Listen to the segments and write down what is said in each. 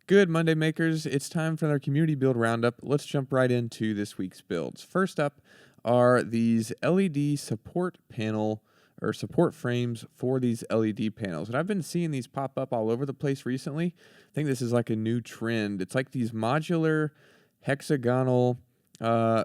Good Monday makers, it's time for our community build roundup. Let's jump right into this week's builds. First up are these LED support panel or support frames for these LED panels. And I've been seeing these pop up all over the place recently. I think this is like a new trend. It's like these modular hexagonal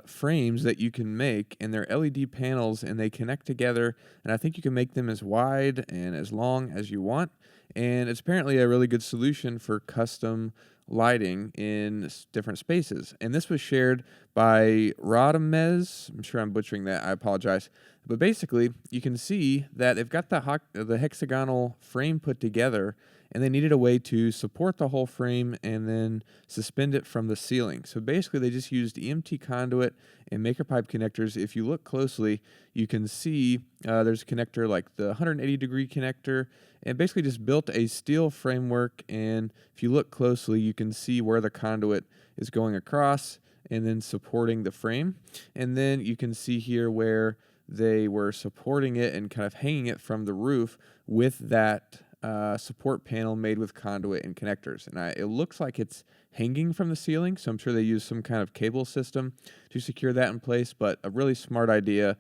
frames that you can make, and they're LED panels and they connect together, and I think you can make them as wide and as long as you want, and it's apparently a really good solution for custom lighting in different spaces. And this was shared by Rodamez. I'm sure I'm butchering that, I apologize, but basically you can see that they've got the hexagonal frame put together, and they needed a way to support the whole frame and then suspend it from the ceiling. So basically they just used EMT conduit and maker pipe connectors. If you look closely, you can see there's a connector like the 180-degree connector, and basically just built a steel framework, and if you look closely, you can see where the conduit is going across and then supporting the frame. And then you can see here where they were supporting it and kind of hanging it from the roof with that support panel made with conduit and connectors. And it looks like it's hanging from the ceiling, so I'm sure they use some kind of cable system to secure that in place, but a really smart idea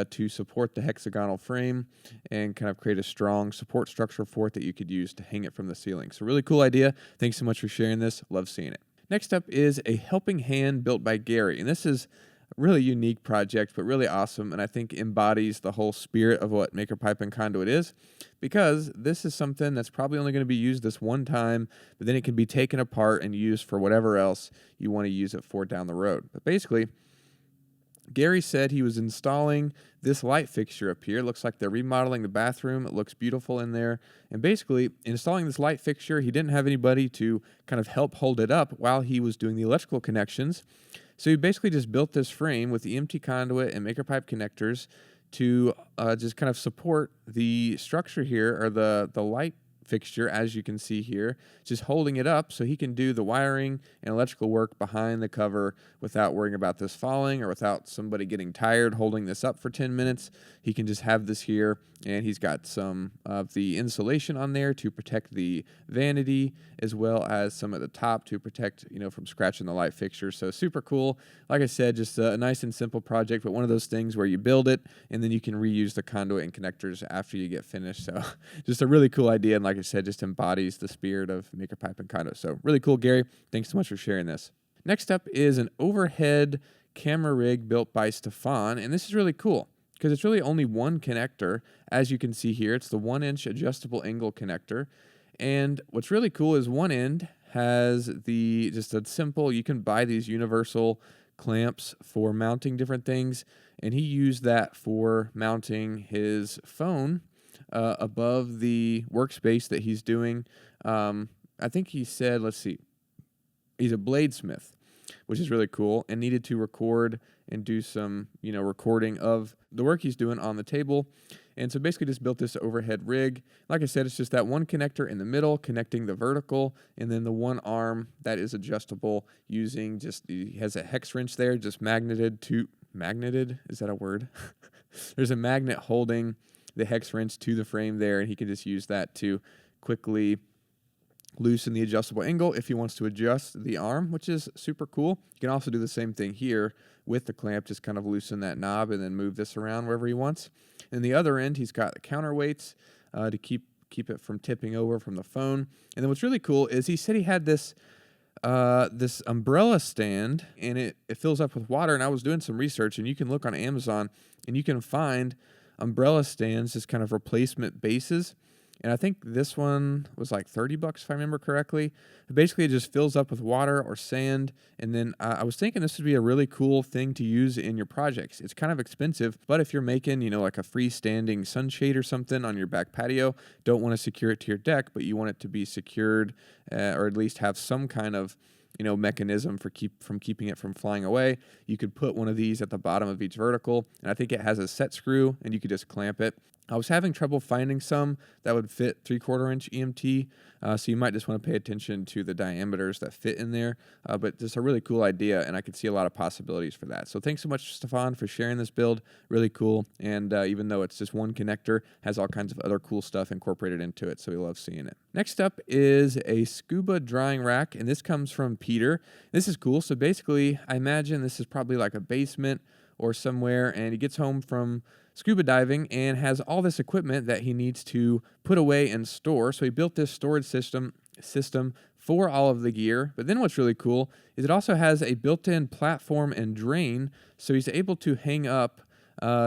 to support the hexagonal frame and kind of create a strong support structure for it that you could use to hang it from the ceiling. So really cool idea. Thanks so much for sharing this. Love seeing it. Next up is a helping hand built by Gary, and this is a really unique project, but really awesome, and I think embodies the whole spirit of what Maker Pipe and Conduit is, because this is something that's probably only going to be used this one time, but then it can be taken apart and used for whatever else you want to use it for down the road. But basically, Gary said he was installing this light fixture up here. It looks like they're remodeling the bathroom. It looks beautiful in there. And basically, installing this light fixture, he didn't have anybody to kind of help hold it up while he was doing the electrical connections. So he basically just built this frame with the EMT conduit and maker pipe connectors to just kind of support the structure here, or the light fixture, as you can see here, just holding it up so he can do the wiring and electrical work behind the cover without worrying about this falling or without somebody getting tired holding this up for 10 minutes. He can just have this here, and he's got some of the insulation on there to protect the vanity, as well as some at the top to protect, from scratching the light fixture. So super cool. Like I said, just a nice and simple project, but one of those things where you build it and then you can reuse the conduit and connectors after you get finished. So just a really cool idea, and like I said, just embodies the spirit of Maker Pipe and Conduit. So really cool, Gary. Thanks so much for sharing this. Next up is an overhead camera rig built by Stefan, and this is really cool because it's really only one connector. As you can see here, it's the 1-inch adjustable angle connector. And what's really cool is one end has just a simple, you can buy these universal clamps for mounting different things, and he used that for mounting his phone above the workspace that he's doing. I think he said, let's see, he's a bladesmith, which is really cool, and needed to record and do some, recording of the work he's doing on the table. And so basically just built this overhead rig. Like I said, it's just that one connector in the middle connecting the vertical, and then the one arm that is adjustable using he has a hex wrench there, just magneted, is that a word? There's a magnet holding the hex wrench to the frame there, and he can just use that to quickly loosen the adjustable angle if he wants to adjust the arm, which is super cool. You can also do the same thing here with the clamp, just kind of loosen that knob and then move this around wherever he wants. And the other end, he's got the counterweights to keep it from tipping over from the phone. And then what's really cool is he said he had this umbrella stand, and it fills up with water. And I was doing some research, and you can look on Amazon and you can find umbrella stands, just kind of replacement bases. And I think this one was like $30 if I remember correctly. Basically, it just fills up with water or sand. And then I was thinking this would be a really cool thing to use in your projects. It's kind of expensive, but if you're making, like a freestanding sunshade or something on your back patio, don't want to secure it to your deck, but you want it to be secured or at least have some kind of mechanism from keeping it from flying away. You could put one of these at the bottom of each vertical, and I think it has a set screw, and you could just clamp it. I was having trouble finding some that would fit 3/4 inch EMT, so you might just want to pay attention to the diameters that fit in there, but just a really cool idea, and I could see a lot of possibilities for that. So thanks so much, Stefan, for sharing this build. Really cool, and even though it's just one connector, has all kinds of other cool stuff incorporated into it, so we love seeing it. Next up is a Scuba drying rack, and this comes from Peter. This is cool. So basically, I imagine this is probably like a basement or somewhere, and he gets home from scuba diving and has all this equipment that he needs to put away and store. So he built this storage system for all of the gear. But then what's really cool is it also has a built-in platform and drain, so he's able to hang up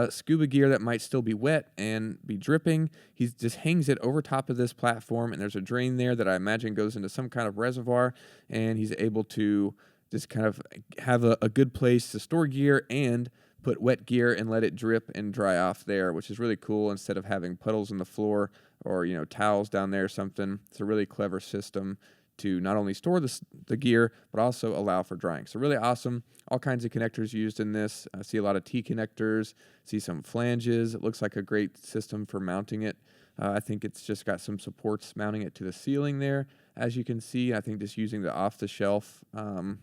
scuba gear that might still be wet and be dripping. He just hangs it over top of this platform, and there's a drain there that I imagine goes into some kind of reservoir, and he's able to just kind of have a good place to store gear and put wet gear and let it drip and dry off there, which is really cool instead of having puddles on the floor or, towels down there or something. It's a really clever system to not only store the gear, but also allow for drying. So really awesome. All kinds of connectors used in this. I see a lot of T connectors, see some flanges. It looks like a great system for mounting it. I think it's just got some supports mounting it to the ceiling there. As you can see, I think just using the off-the-shelf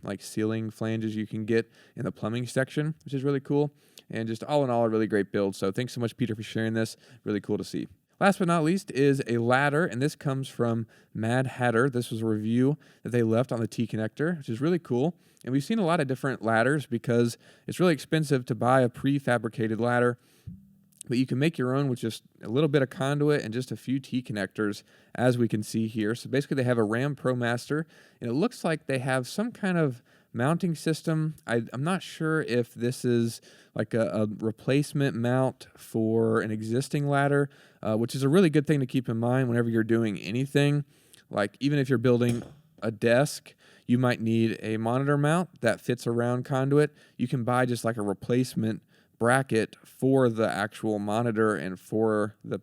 like ceiling flanges you can get in the plumbing section, which is really cool. And just all in all, a really great build. So thanks so much, Peter, for sharing this. Really cool to see. Last but not least is a ladder, and this comes from Mad Hatter. This was a review that they left on the T connector, which is really cool. And we've seen a lot of different ladders because it's really expensive to buy a prefabricated ladder, but you can make your own with just a little bit of conduit and just a few T connectors, as we can see here. So basically they have a Ram ProMaster, and it looks like they have some kind of mounting system. I'm not sure if this is like a replacement mount for an existing ladder, which is a really good thing to keep in mind whenever you're doing anything. Like even if you're building a desk, you might need a monitor mount that fits around conduit. You can buy just like a replacement bracket for the actual monitor and for the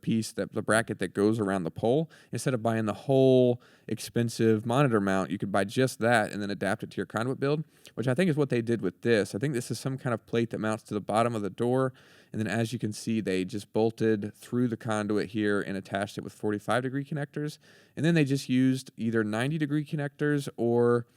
bracket that goes around the pole. Instead of buying the whole expensive monitor mount, you could buy just that and then adapt it to your conduit build, which I think is what they did with this. I think this is some kind of plate that mounts to the bottom of the door, and then as you can see, they just bolted through the conduit here and attached it with 45-degree connectors, and then they just used either 90-degree connectors or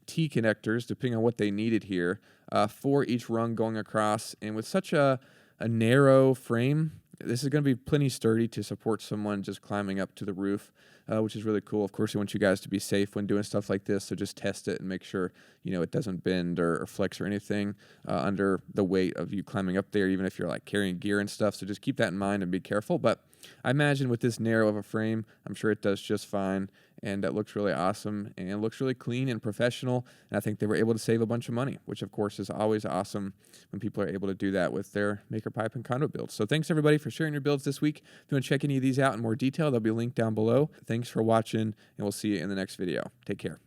T connectors, depending on what they needed here, for each rung going across. And with such a narrow frame, this is going to be plenty sturdy to support someone just climbing up to the roof, which is really cool. Of course, we want you guys to be safe when doing stuff like this, so just test it and make sure it doesn't bend or flex or anything under the weight of you climbing up there, even if you're like carrying gear and stuff. So just keep that in mind and be careful. But I imagine with this narrow of a frame, I'm sure it does just fine, and that looks really awesome and it looks really clean and professional. And I think they were able to save a bunch of money, which of course is always awesome when people are able to do that with their maker pipe and conduit builds. So thanks everybody for sharing your builds this week. If you want to check any of these out in more detail, they'll be linked down below. Thanks for watching, and we'll see you in the next video. Take care.